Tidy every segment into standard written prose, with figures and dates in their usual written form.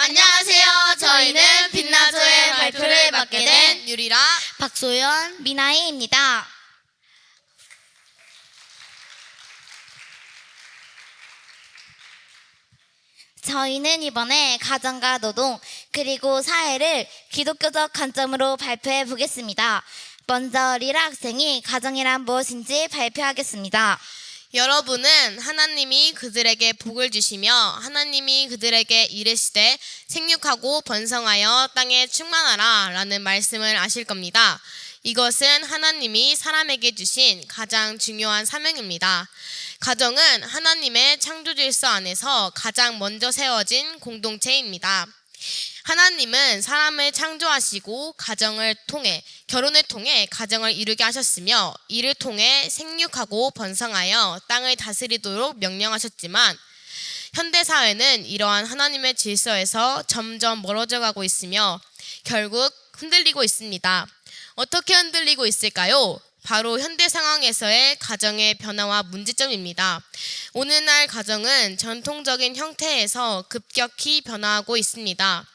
안녕하세요. 저희는 빛나조의 발표를 맡게 된 유리라, 박소연, 미나희입니다. 저희는 이번에 가정과 노동 그리고 사회를 기독교적 관점으로 발표해 보겠습니다. 먼저 리라 학생이 가정이란 무엇인지 발표하겠습니다. 여러분은 하나님이 그들에게 복을 주시며 하나님이 그들에게 이르시되 생육하고 번성하여 땅에 충만하라 라는 말씀을 아실 겁니다. 이것은 하나님이 사람에게 주신 가장 중요한 사명입니다. 가정은 하나님의 창조 질서 안에서 가장 먼저 세워진 공동체입니다. 하나님은 사람을 창조하시고 가정을 통해 결혼을 통해 가정을 이루게 하셨으며 이를 통해 생육하고 번성하여 땅을 다스리도록 명령하셨지만 현대 사회는 이러한 하나님의 질서에서 점점 멀어져 가고 있으며 결국 흔들리고 있습니다. 어떻게 흔들리고 있을까요? 바로 현대 상황에서의 가정의 변화와 문제점입니다. 오늘날 가정은 전통적인 형태에서 급격히 변화하고 있습니다.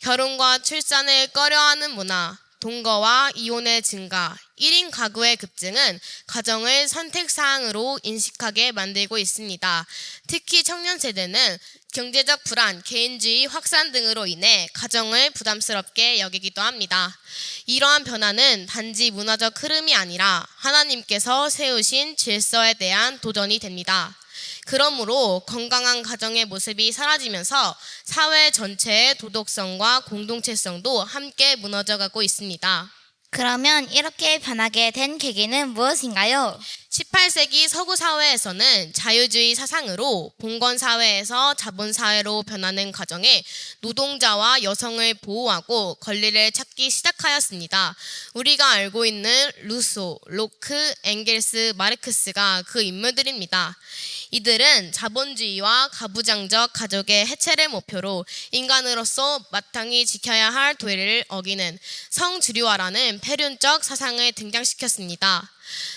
결혼과 출산을 꺼려하는 문화, 동거와 이혼의 증가, 1인 가구의 급증은 가정을 선택사항으로 인식하게 만들고 있습니다. 특히 청년 세대는 경제적 불안, 개인주의 확산 등으로 인해 가정을 부담스럽게 여기기도 합니다. 이러한 변화는 단지 문화적 흐름이 아니라 하나님께서 세우신 질서에 대한 도전이 됩니다. 그러므로 건강한 가정의 모습이 사라지면서 사회 전체의 도덕성과 공동체성도 함께 무너져가고 있습니다. 그러면 이렇게 변하게 된 계기는 무엇인가요? 18세기 서구 사회에서는 자유주의 사상으로 봉건 사회에서 자본 사회로 변하는 과정에 노동자와 여성을 보호하고 권리를 찾기 시작하였습니다. 우리가 알고 있는 루소, 로크, 엥겔스, 마르크스가 그 인물들입니다. 이들은 자본주의와 가부장적 가족의 해체를 목표로 인간으로서 마땅히 지켜야 할 도리를 어기는 성주류화라는 패륜적 사상을 등장시켰습니다.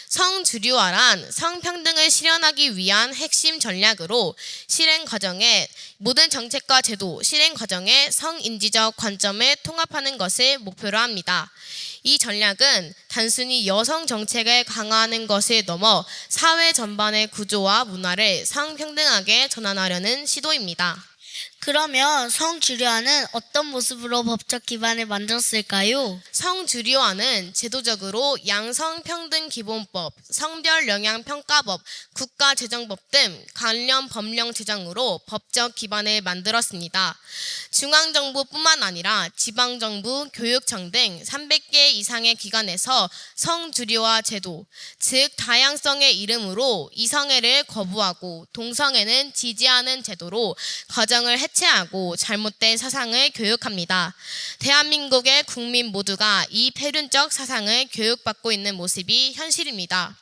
성주류화란 성평등을 실현하기 위한 핵심 전략으로 실행 과정에 모든 정책과 제도, 실행 과정에 성인지적 관점을 통합하는 것을 목표로 합니다. 이 전략은 단순히 여성 정책을 강화하는 것을 넘어 사회 전반의 구조와 문화를 성평등하게 전환하려는 시도입니다. 그러면 성주류화는 어떤 모습으로 법적 기반을 만들었을까요? 성주류화는 제도적으로 양성평등기본법, 성별영향평가법, 국가재정법 등 관련 법령 제정으로 법적 기반을 만들었습니다. 중앙정부뿐만 아니라 지방정부, 교육청 등 300개 이상의 기관에서 성주류화 제도, 즉 다양성의 이름으로 이성애를 거부하고 동성애는 지지하는 제도로 가정을 해체하고 잘못된 사상을 교육합니다. 대한민국의 국민 모두가 이 패륜적 사상을 교육받고 있는 모습이 현실입니다.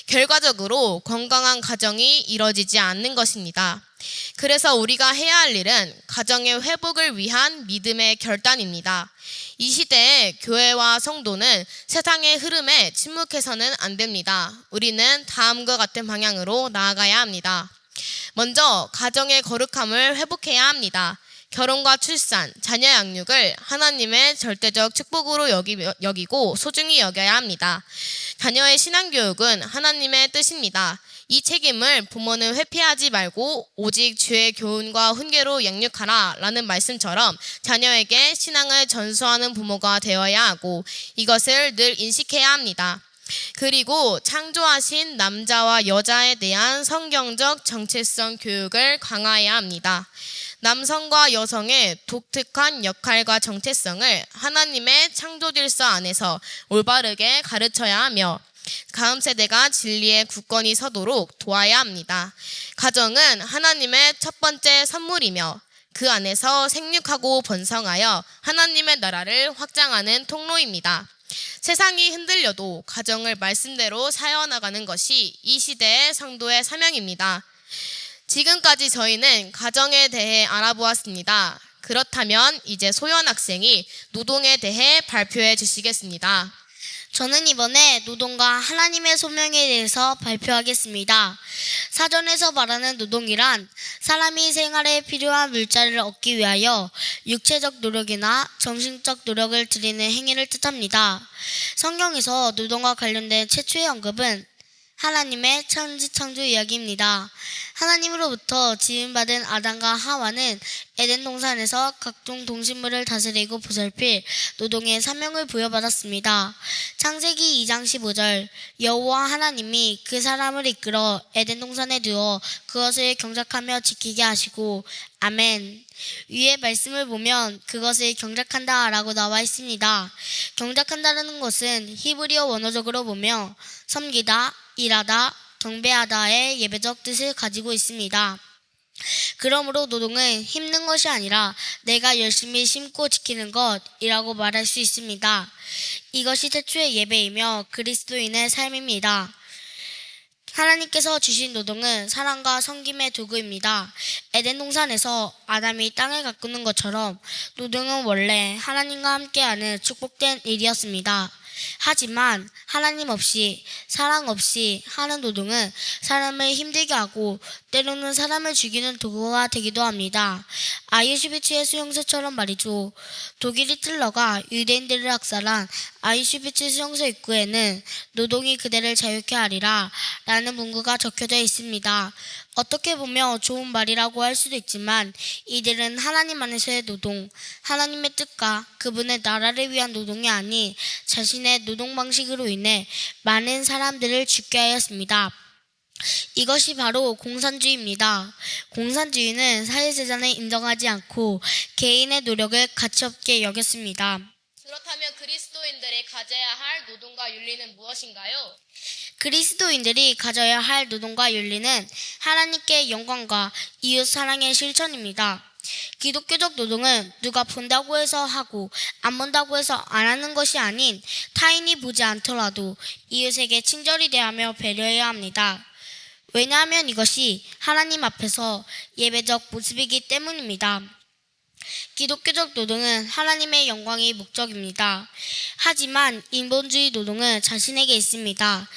결과적으로 건강한 가정이 이뤄지지 않는 것입니다. 그래서 우리가 해야 할 일은 가정의 회복을 위한 믿음의 결단입니다. 이 시대에 교회와 성도는 세상의 흐름에 침묵해서는 안 됩니다. 우리는 다음과 같은 방향으로 나아가야 합니다. 먼저 가정의 거룩함을 회복해야 합니다. 결혼과 출산, 자녀 양육을 하나님의 절대적 축복으로 여기고 소중히 여겨야 합니다. 자녀의 신앙교육은 하나님의 뜻입니다. 이 책임을 부모는 회피하지 말고 오직 주의 교훈과 훈계로 양육하라 라는 말씀처럼 자녀에게 신앙을 전수하는 부모가 되어야 하고 이것을 늘 인식해야 합니다. 그리고 창조하신 남자와 여자에 대한 성경적 정체성 교육을 강화해야 합니다. 남성과 여성의 독특한 역할과 정체성을 하나님의 창조 질서 안에서 올바르게 가르쳐야 하며 다음 세대가 진리의 굳건히 서도록 도와야 합니다. 가정은 하나님의 첫 번째 선물이며 그 안에서 생육하고 번성하여 하나님의 나라를 확장하는 통로입니다. 세상이 흔들려도 가정을 말씀대로 사여나가는 것이 이 시대의 성도의 사명입니다. 지금까지 저희는 가정에 대해 알아보았습니다. 그렇다면 이제 소연 학생이 노동에 대해 발표해 주시겠습니다. 저는 이번에 노동과 하나님의 소명에 대해서 발표하겠습니다. 사전에서 말하는 노동이란 사람이 생활에 필요한 물자를 얻기 위하여 육체적 노력이나 정신적 노력을 들이는 행위를 뜻합니다. 성경에서 노동과 관련된 최초의 언급은 하나님의 천지창조 이야기입니다. 하나님으로부터 지음받은 아담과 하와는 에덴 동산에서 각종 동식물을 다스리고 보살필 노동의 사명을 부여받았습니다. 창세기 2장 15절 여호와 하나님이 그 사람을 이끌어 에덴 동산에 두어 그것을 경작하며 지키게 하시고 아멘. 위의 말씀을 보면 그것을 경작한다 라고 나와 있습니다. 경작한다는 것은 히브리어 원어적으로 보며 섬기다, 일하다, 경배하다의 예배적 뜻을 가지고 있습니다. 그러므로 노동은 힘든 것이 아니라 내가 열심히 심고 지키는 것이라고 말할 수 있습니다. 이것이 태초의 예배이며 그리스도인의 삶입니다. 하나님께서 주신 노동은 사랑과 섬김의 도구입니다. 에덴 동산에서 아담이 땅을 가꾸는 것처럼 노동은 원래 하나님과 함께하는 축복된 일이었습니다. 하지만 하나님 없이 사랑 없이 하는 노동은 사람을 힘들게 하고 때로는 사람을 죽이는 도구가 되기도 합니다. 아이슈비츠의 수용소처럼 말이죠. 독일 히틀러가 유대인들을 학살한 아이슈비츠 수용소 입구에는 노동이 그대를 자유케 하리라 라는 문구가 적혀져 있습니다. 어떻게 보면 좋은 말이라고 할 수도 있지만 이들은 하나님 안에서의 노동, 하나님의 뜻과 그분의 나라를 위한 노동이 아닌 자신의 노동 방식으로 인해 많은 사람들을 죽게 하였습니다. 이것이 바로 공산주의입니다. 공산주의는 사회재산을 인정하지 않고 개인의 노력을 가치없게 여겼습니다. 그렇다면 그리스도인들이 가져야 할 노동과 윤리는 무엇인가요? 그리스도인들이 가져야 할 노동과 윤리는 하나님께 영광과 이웃 사랑의 실천입니다. 기독교적 노동은 누가 본다고 해서 하고 안 본다고 해서 안 하는 것이 아닌 타인이 보지 않더라도 이웃에게 친절히 대하며 배려해야 합니다. 왜냐하면 이것이 하나님 앞에서 예배적 모습이기 때문입니다. 기독교적 노동은 하나님의 영광이 목적입니다. 하지만 인본주의 노동은 자신에게 있습니다.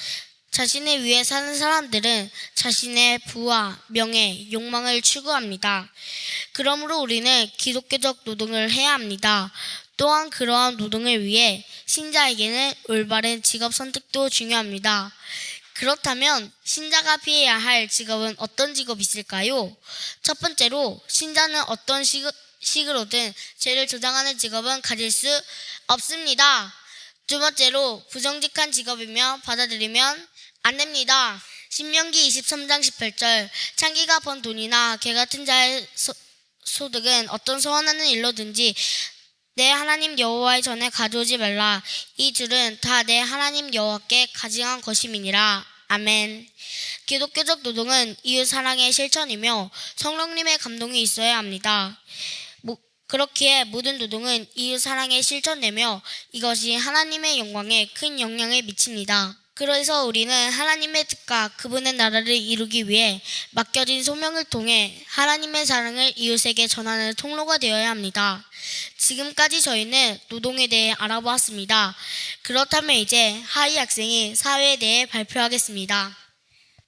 자신을 위해 사는 사람들은 자신의 부와 명예, 욕망을 추구합니다. 그러므로 우리는 기독교적 노동을 해야 합니다. 또한 그러한 노동을 위해 신자에게는 올바른 직업 선택도 중요합니다. 그렇다면 신자가 피해야 할 직업은 어떤 직업이 있을까요? 첫 번째로 신자는 어떤 식으로든 죄를 조장하는 직업은 가질 수 없습니다. 두 번째로 부정직한 직업이며 받아들이면 안 됩니다. 신명기 23장 18절 창기가 번 돈이나 개 같은 자의 소득은 어떤 소원하는 일로든지 내 하나님 여호와의 전에 가져오지 말라. 이 줄은 다 내 하나님 여호와께 가증한 것임이니라. 아멘. 기독교적 노동은 이웃 사랑의 실천이며 성령님의 감동이 있어야 합니다. 그렇기에 모든 노동은 이웃 사랑의 실천되며 이것이 하나님의 영광에 큰 영향을 미칩니다. 그래서 우리는 하나님의 뜻과 그분의 나라를 이루기 위해 맡겨진 소명을 통해 하나님의 사랑을 이웃에게 전하는 통로가 되어야 합니다. 지금까지 저희는 노동에 대해 알아보았습니다. 그렇다면 이제 하이 학생이 사회에 대해 발표하겠습니다.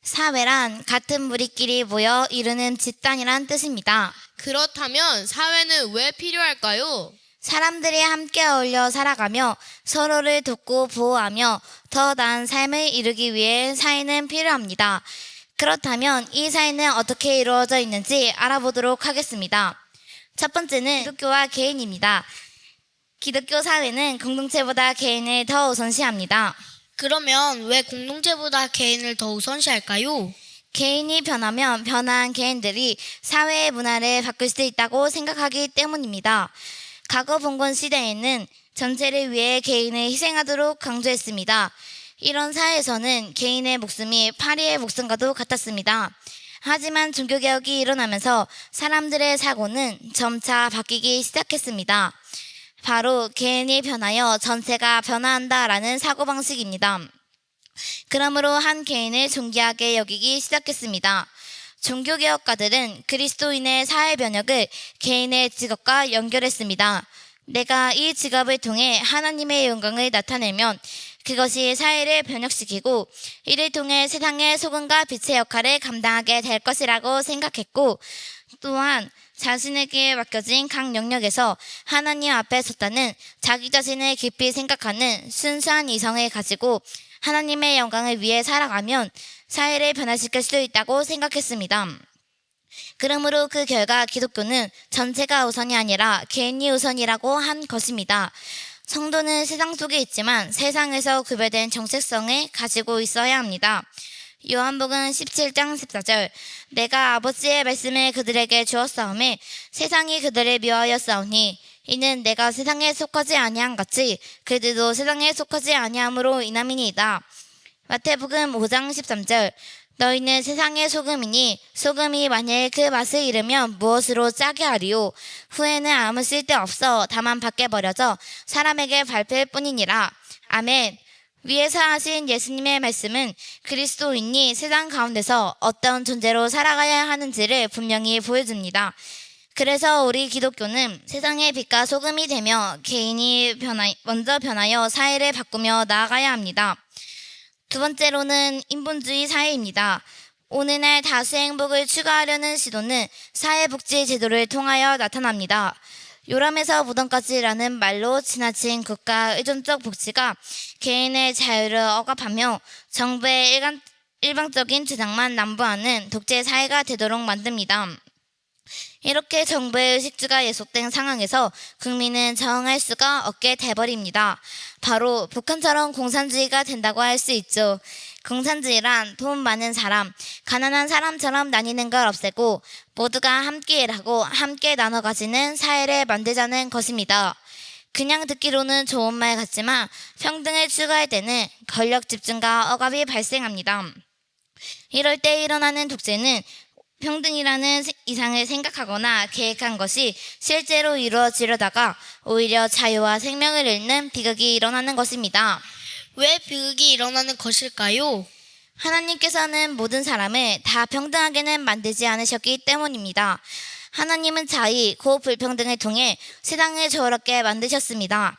사회란 같은 무리끼리 모여 이루는 집단이란 뜻입니다. 그렇다면 사회는 왜 필요할까요? 사람들이 함께 어울려 살아가며 서로를 돕고 보호하며 더 나은 삶을 이루기 위해 사회는 필요합니다. 그렇다면 이 사회는 어떻게 이루어져 있는지 알아보도록 하겠습니다. 첫 번째는 기독교와 개인입니다. 기독교 사회는 공동체보다 개인을 더 우선시합니다. 그러면 왜 공동체보다 개인을 더 우선시할까요? 개인이 변하면 변화한 개인들이 사회의 문화를 바꿀 수 있다고 생각하기 때문입니다. 과거 봉건 시대에는 전체를 위해 개인을 희생하도록 강조했습니다. 이런 사회에서는 개인의 목숨이 파리의 목숨과도 같았습니다. 하지만 종교개혁이 일어나면서 사람들의 사고는 점차 바뀌기 시작했습니다. 바로 개인이 변하여 전체가 변화한다라는 사고방식입니다. 그러므로 한 개인을 존귀하게 여기기 시작했습니다. 종교개혁가들은 그리스도인의 사회 변혁을 개인의 직업과 연결했습니다. 내가 이 직업을 통해 하나님의 영광을 나타내면 그것이 사회를 변혁시키고 이를 통해 세상의 소금과 빛의 역할을 감당하게 될 것이라고 생각했고, 또한 자신에게 맡겨진 각 영역에서 하나님 앞에 섰다는 자기 자신을 깊이 생각하는 순수한 이성을 가지고 하나님의 영광을 위해 살아가면 사회를 변화시킬 수 있다고 생각했습니다. 그러므로 그 결과 기독교는 전체가 우선이 아니라 개인이 우선이라고 한 것입니다. 성도는 세상 속에 있지만 세상에서 구별된 정체성을 가지고 있어야 합니다. 요한복음 17장 14절 내가 아버지의 말씀을 그들에게 주었사오매 세상이 그들을 미워하였사오니 이는 내가 세상에 속하지 아니한 같이 그들도 세상에 속하지 아니함으로 인함이니이다. 마태복음 5장 13절 너희는 세상의 소금이니 소금이 만일 그 맛을 잃으면 무엇으로 짜게 하리요 후에는 아무 쓸데없어 다만 밖에 버려져 사람에게 밟힐 뿐이니라. 아멘. 위에서 하신 예수님의 말씀은 그리스도인이 세상 가운데서 어떤 존재로 살아가야 하는지를 분명히 보여줍니다. 그래서 우리 기독교는 세상의 빛과 소금이 되며 개인이 먼저 변하여 사회를 바꾸며 나아가야 합니다. 두 번째로는 인본주의 사회입니다. 오늘날 다수의 행복을 추구하려는 시도는 사회복지 제도를 통하여 나타납니다. 요람에서 무덤까지라는 말로 지나친 국가 의존적 복지가 개인의 자유를 억압하며 정부의 일방적인 주장만 남부하는 독재 사회가 되도록 만듭니다. 이렇게 정부의 의식주가 예속된 상황에서 국민은 저항할 수가 없게 돼버립니다. 바로 북한처럼 공산주의가 된다고 할 수 있죠. 공산주의란 돈 많은 사람, 가난한 사람처럼 나뉘는 걸 없애고 모두가 함께 일하고 함께 나눠 가지는 사회를 만들자는 것입니다. 그냥 듣기로는 좋은 말 같지만 평등을 추구할 때는 권력 집중과 억압이 발생합니다. 이럴 때 일어나는 독재는 평등이라는 이상을 생각하거나 계획한 것이 실제로 이루어지려다가 오히려 자유와 생명을 잃는 비극이 일어나는 것입니다. 왜 비극이 일어나는 것일까요? 하나님께서는 모든 사람을 다 평등하게는 만들지 않으셨기 때문입니다. 하나님은 자의, 고 불평등을 통해 세상을 저렇게 만드셨습니다.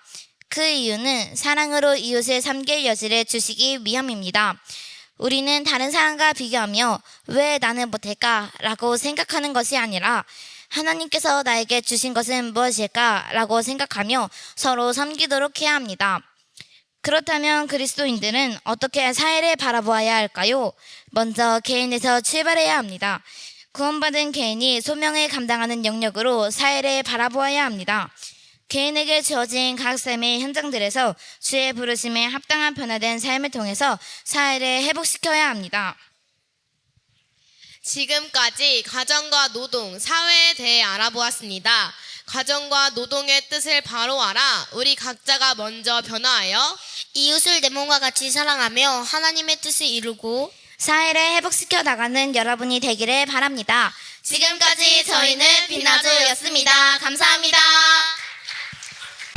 그 이유는 사랑으로 이웃을 섬길 여지를 주시기 위함입니다. 우리는 다른 사람과 비교하며 왜 나는 못할까? 라고 생각하는 것이 아니라 하나님께서 나에게 주신 것은 무엇일까? 라고 생각하며 서로 섬기도록 해야 합니다. 그렇다면 그리스도인들은 어떻게 사회를 바라보아야 할까요? 먼저 개인에서 출발해야 합니다. 구원받은 개인이 소명을 감당하는 영역으로 사회를 바라보아야 합니다. 개인에게 주어진 각 삶의 현장들에서 주의 부르심에 합당한 변화된 삶을 통해서 사회를 회복시켜야 합니다. 지금까지 가정과 노동, 사회에 대해 알아보았습니다. 가정과 노동의 뜻을 바로 알아 우리 각자가 먼저 변화하여 이웃을 내 몸과 같이 사랑하며 하나님의 뜻을 이루고 사회를 회복시켜 나가는 여러분이 되기를 바랍니다. 지금까지 저희는 빛나주였습니다. 감사합니다.